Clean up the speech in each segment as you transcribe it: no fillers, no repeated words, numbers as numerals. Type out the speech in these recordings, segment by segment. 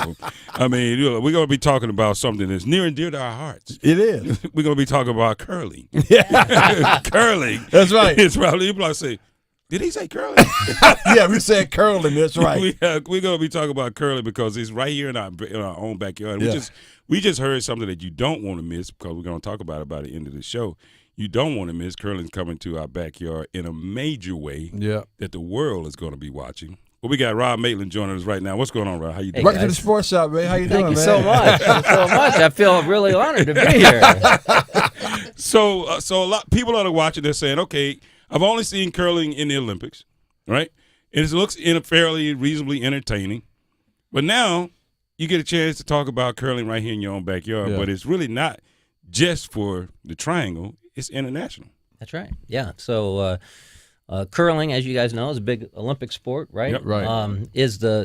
So, I mean, we're going to be talking about something that's near and dear to our hearts. It is. We're going to be talking about curling. Curling. That's right. It's probably people are saying, did he say curling? Yeah, we said curling. That's right. We're going to be talking about curling because it's right here in our own backyard. Yeah. We just heard something that you don't want to miss because we're going to talk about it by the end of the show. You don't want to miss curling's coming to our backyard in a major way that the world is going to be watching. Well, we got Rob Maitland joining us right now. What's going on, Rob? How you doing? Welcome to the Sports Shop, man. How you doing, man? Thank you so much. so much. I feel really honored to be here. So a lot people that are watching, they're saying, okay, I've only seen curling in the Olympics, right? And it looks fairly reasonably entertaining. But now you get a chance to talk about curling right here in your own backyard. But it's really not just for the triangle. It's international. That's right. Yeah. So curling, as you guys know, is a big Olympic sport, right? Yep. Right.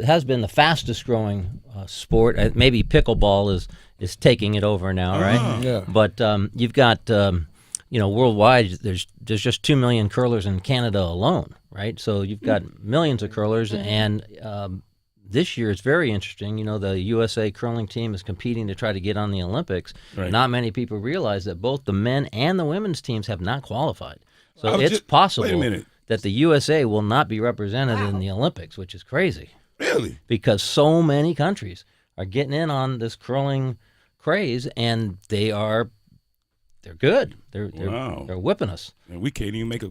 Has been the fastest growing sport. Maybe pickleball is taking it over now, right? Yeah. But you've got worldwide. There's just 2 million curlers in Canada alone, right? So you've got millions of curlers, and this year it's very interesting. You know, the USA curling team is competing to try to get on the Olympics. Right. Not many people realize that both the men and the women's teams have not qualified. So it's possible wait a minute. that the USA will not be represented in the Olympics, which is crazy. Really? Because so many countries are getting in on this curling craze, and they're good. They're whipping us. And we can't even make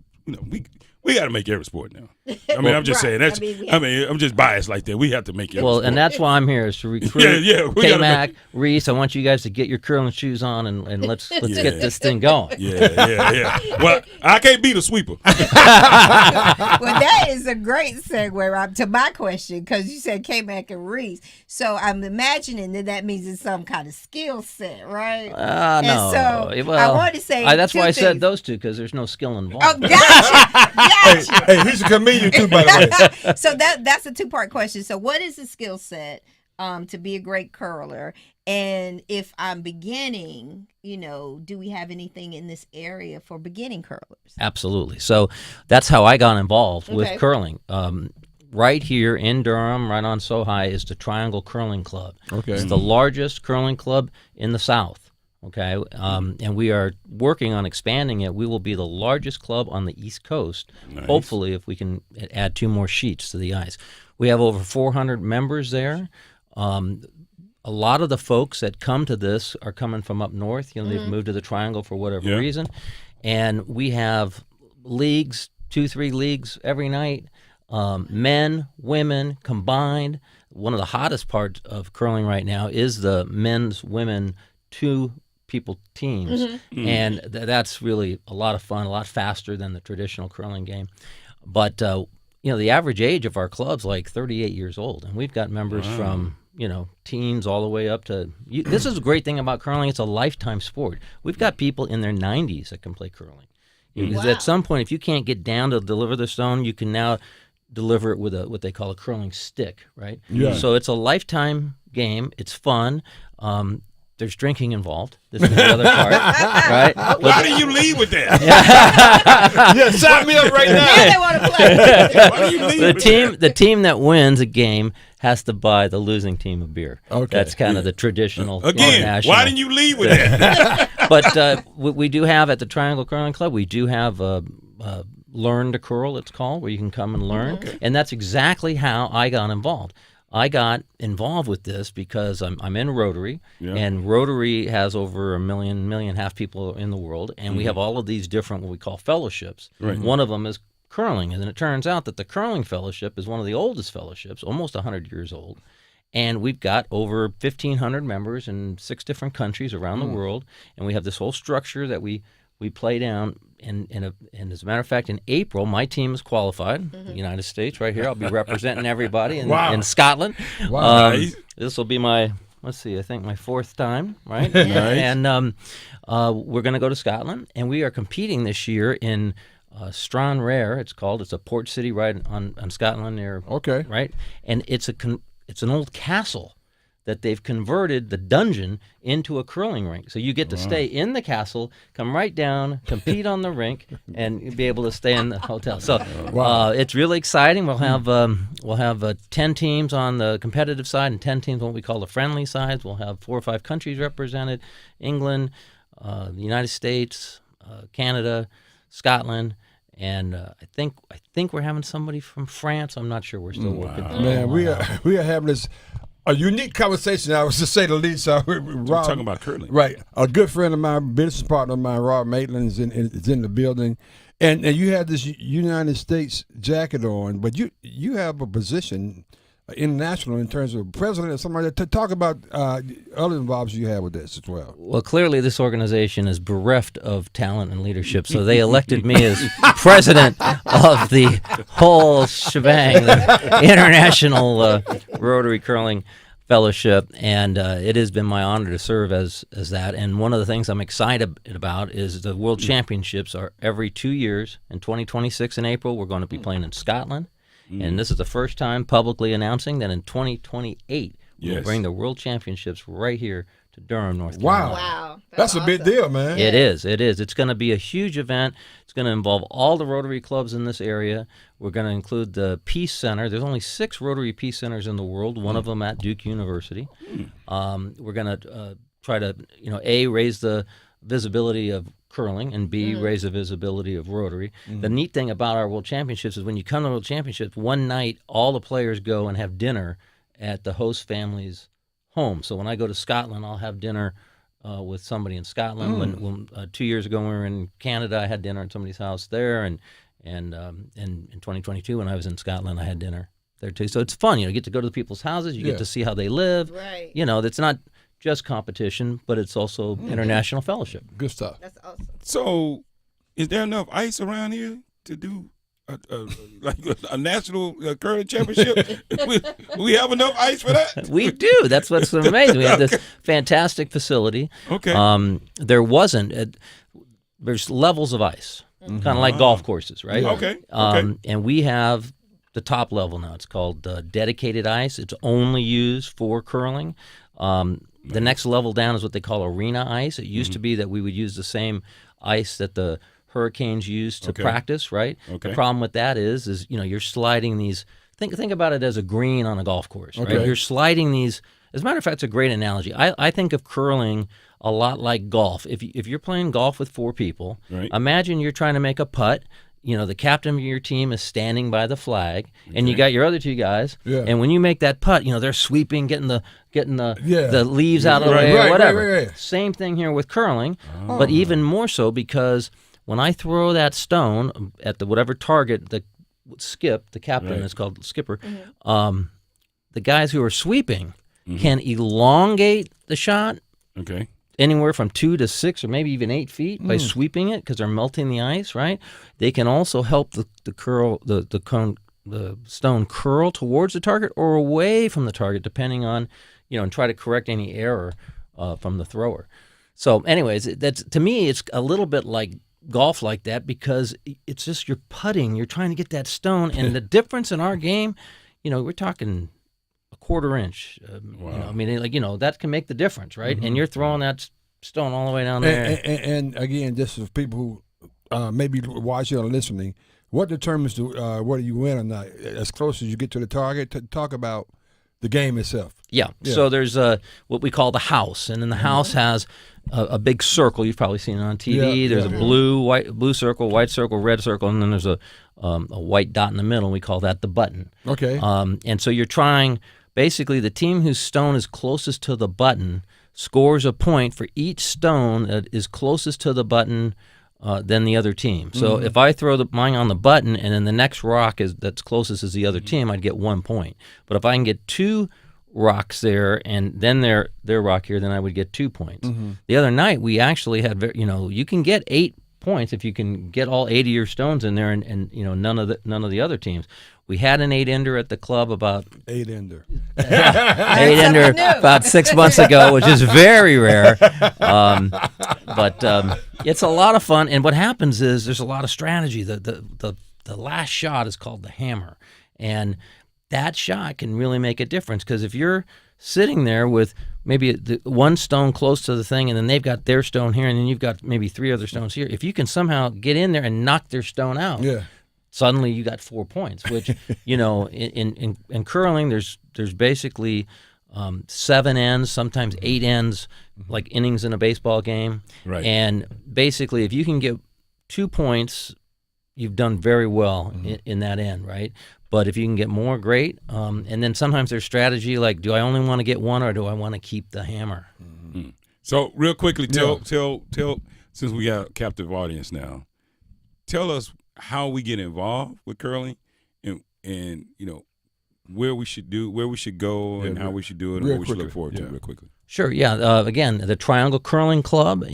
we got to make every sport now. I mean, I'm just saying that's. I'm just biased like that. We have to make every sport. And that's why I'm here is to recruit K-Mac, Reese. I want you guys to get your curling shoes on and let's get this thing going. Yeah. Well, I can't beat a sweeper. Well, that is a great segue, Rob, to my question because you said K-Mac and Reese. So I'm imagining that means it's some kind of skill set, right? No. So I want to say that's why I said those two because there's no skill involved. Oh, gotcha. Hey, he's a comedian too, by the way. So that's a two-part question. So what is the skill set to be a great curler? And if I'm beginning, do we have anything in this area for beginning curlers? Absolutely. So that's how I got involved with curling. Right here in Durham, right on Sohai, is the Triangle Curling Club. Okay. It's the largest curling club in the South. Okay, and we are working on expanding it. We will be the largest club on the East Coast, hopefully, if we can add 2 more sheets to the ice. We have over 400 members there. A lot of the folks that come to this are coming from up north. They've moved to the Triangle for whatever reason. And we have leagues, 2-3 leagues every night, men, women combined. One of the hottest parts of curling right now is the men's, women, 2-people teams, and that's really a lot of fun, a lot faster than the traditional curling game. But the average age of our club's like 38 years old, and we've got members from teens all the way up to. This is a great thing about curling; it's a lifetime sport. We've got people in their 90s that can play curling. Because at some point, if you can't get down to deliver the stone, you can now deliver it with what they call a curling stick, right? Yeah. So it's a lifetime game. It's fun. There's drinking involved. This is the other part, right? Why do you lead with that? Sign me up right now. Yeah, they want to play. Why do you lead with that? The team that wins a game has to buy the losing team a beer. Okay. That's kind of the traditional. Again, why didn't you lead with that? But we do have at the Triangle Curling Club, we do have Learn to Curl, it's called, where you can come and learn. Okay. And that's exactly how I got involved. I got involved with this because I'm in Rotary, and Rotary has over 1.5 million people in the world, and we have all of these different what we call fellowships. Right. One of them is curling, and it turns out that the Curling Fellowship is one of the oldest fellowships, almost 100 years old, and we've got over 1,500 members in 6 different countries around the world, and we have this whole structure that we play down. And as a matter of fact, in April, my team is qualified. The United States, right here. I'll be representing everybody in Scotland. Wow. This will be my, I think my 4th time, right? Nice. And we're going to go to Scotland, and we are competing this year in Stranraer. It's called. It's a port city right on Scotland there. Okay. Right, and it's an old castle that they've converted the dungeon into a curling rink. So you get to stay in the castle, come right down, compete on the rink, and be able to stay in the hotel. So it's really exciting. We'll have 10 teams on the competitive side and 10 teams on what we call the friendly sides. We'll have 4 or 5 countries represented: England, the United States, Canada, Scotland. And I think we're having somebody from France. I'm not sure. We're still working. Man, we are having this a unique conversation. I was to say the least. Rob, talking about curling, right? A good friend of mine, business partner of mine, Rob Maitland, is in the building, and you have this United States jacket on, but you have a position international in terms of president or something like that. To talk about other involvements you have with this as well. Well, clearly this organization is bereft of talent and leadership, so they elected me as president of the whole shebang, the International Rotary Curling Fellowship, and it has been my honor to serve as that. And one of the things I'm excited about is the World Championships are every 2 years. In 2026 in April, we're going to be playing in Scotland. And this is the first time publicly announcing that in 2028 we'll bring the World Championships right here to Durham, North Carolina. Wow. That's a big deal, man. It is. It's going to be a huge event. It's going to involve all the Rotary clubs in this area. We're going to include the Peace Center. There's only 6 Rotary Peace Centers in the world, one of them at Duke University. We're going to try to, A, raise the visibility of curling, and B, raise the visibility of Rotary. The neat thing about our World Championships is when you come to World Championships, one night all the players go and have dinner at the host family's home. So when I go to Scotland, I'll have dinner with somebody in Scotland. When 2 years ago when we were in Canada, I had dinner at somebody's house there, and in 2022 when I was in Scotland, I had dinner there too. So it's fun, you get to go to the people's houses, you get to see how they live. Right. It's not just competition, but it's also international fellowship. Good stuff. That's awesome. So, is there enough ice around here to do like a national curling championship? we have enough ice for that? We do. That's what's amazing. We have this fantastic facility. Okay. There's levels of ice, kind of like golf courses, right? Yeah. Okay. And we have the top level now. It's called dedicated ice. It's only used for curling. The next level down is what they call arena ice. It used to be that we would use the same ice that the Hurricanes used to practice, right? Okay. The problem with that is you're sliding these. Think about it as a green on a golf course, right? Okay. You're sliding these. As a matter of fact, it's a great analogy. I think of curling a lot like golf. If you're playing golf with 4 people, imagine you're trying to make a putt. The captain of your team is standing by the flag, and you got your other 2 guys. Yeah. And when you make that putt, they're sweeping, getting the leaves out of the way or whatever. Right. Same thing here with curling, but even more so because when I throw that stone at the whatever target, the captain is called the skipper. The guys who are sweeping can elongate the shot. Okay. Anywhere from 2 to 6 or maybe even 8 feet by sweeping it because they're melting the ice, right? They can also help the stone curl towards the target or away from the target, depending on, and try to correct any error from the thrower. So, anyways, to me, it's a little bit like golf like that because it's just you're putting, you're trying to get that stone, and the difference in our game, we're talking a quarter inch. Wow. That can make the difference, right? And you're throwing that stone all the way down there. And again, just for people who maybe watching or listening, what determines whether you win or not? As close as you get to the target, to talk about the game itself. Yeah. So there's what we call the house, and then the house has a big circle. You've probably seen it on TV. There's a blue circle, white circle, red circle, and then there's a white dot in the middle. And we call that the button. Okay. And so you're trying. Basically, the team whose stone is closest to the button scores a point for each stone that is closest to the button than the other team. So if I throw mine on the button and then the next rock that's closest is the other team, I'd get 1 point. But if I can get 2 rocks there and then their rock here, then I would get 2 points. The other night we actually had, you can get 8 points if you can get all 8 of your stones in there and none of the other teams. We had an 8-ender at the club about 8-ender. 8-ender about 6 months ago, which is very rare. But it's a lot of fun. And what happens is there's a lot of strategy. The last shot is called the hammer, and that shot can really make a difference because if you're sitting there with maybe one stone close to the thing, and then they've got their stone here, and then you've got maybe 3 other stones here. If you can somehow get in there and knock their stone out, suddenly you got 4 points. Which in curling, there's basically 7 ends, sometimes 8 ends, like innings in a baseball game. Right. And basically, if you can get 2 points, you've done very well in that end, right? But if you can get more, great. And then sometimes there's strategy like, do I only want to get 1 or do I want to keep the hammer? Mm-hmm. So real quickly, tell since we got a captive audience now, tell us how we get involved with curling, and where we should go, and how we should do it, and what we should look forward to real quickly. Sure, yeah. Again, the Triangle Curling Club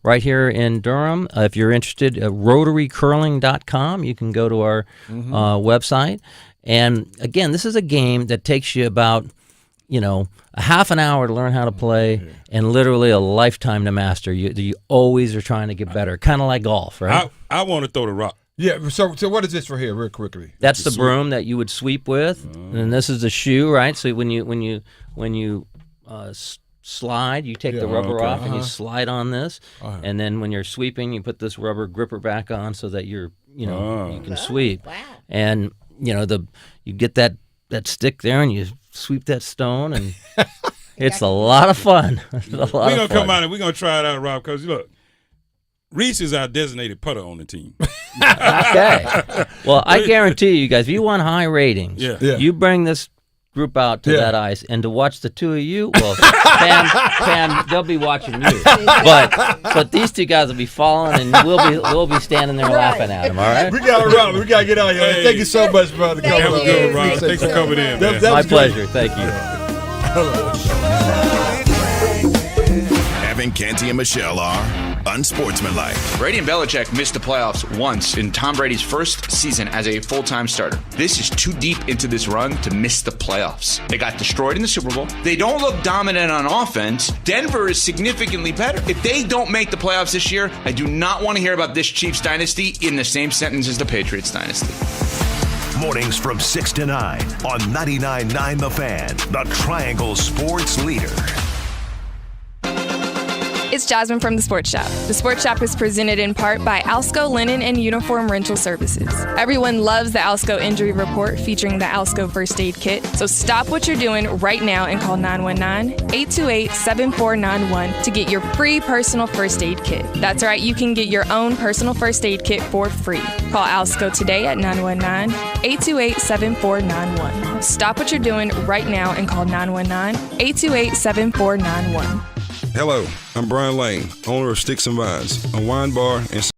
right here in Durham. If you're interested, rotarycurling.com. You can go to our website. And again, this is a game that takes you about, a half an hour to learn how to play, and literally a lifetime to master. You always are trying to get better, kind of like golf, right? I want to throw the rock. Yeah, so what is this for here, real quickly? That's the broom that you would sweep with, and this is the shoe, right? So when you slide, you take the rubber off and you slide on this, and then when you're sweeping, you put this rubber gripper back on so that you can sweep. Wow. And you get that stick there and you sweep that stone, and it's a lot of fun. We're gonna come out and we're gonna try it out, Rob, because look, Reese is our designated putter on the team. Okay. Well, I guarantee you guys, if you want high ratings, you bring this group out to that ice, and to watch the two of you, well, Pam, they'll be watching you. But these two guys will be following, and we'll be standing there laughing at them. All right. We got to run. We got to get out here. Hey, thank you so much, brother. Have a good one, Rob. Thanks for coming in. Man. My pleasure. Thank you. Evan, Canty, and Michelle are unsportsmanlike. Brady and Belichick missed the playoffs once in Tom Brady's first season as a full-time starter. This is too deep into this run to miss the playoffs. They got destroyed in the Super Bowl. They don't look dominant on offense. Denver is significantly better. If they don't make the playoffs this year, I do not want to hear about this Chiefs dynasty in the same sentence as the Patriots dynasty. Mornings from 6 to 9 on 99.9 The Fan, the Triangle Sports Leader. It's Jasmine from The Sports Shop. The Sports Shop is presented in part by Alsco Linen and Uniform Rental Services. Everyone loves the Alsco Injury Report featuring the Alsco First Aid Kit. So stop what you're doing right now and call 919-828-7491 to get your free personal first aid kit. That's right, you can get your own personal first aid kit for free. Call Alsco today at 919-828-7491. Stop what you're doing right now and call 919-828-7491. Hello, I'm Brian Lane, owner of Sticks and Vines, a wine bar and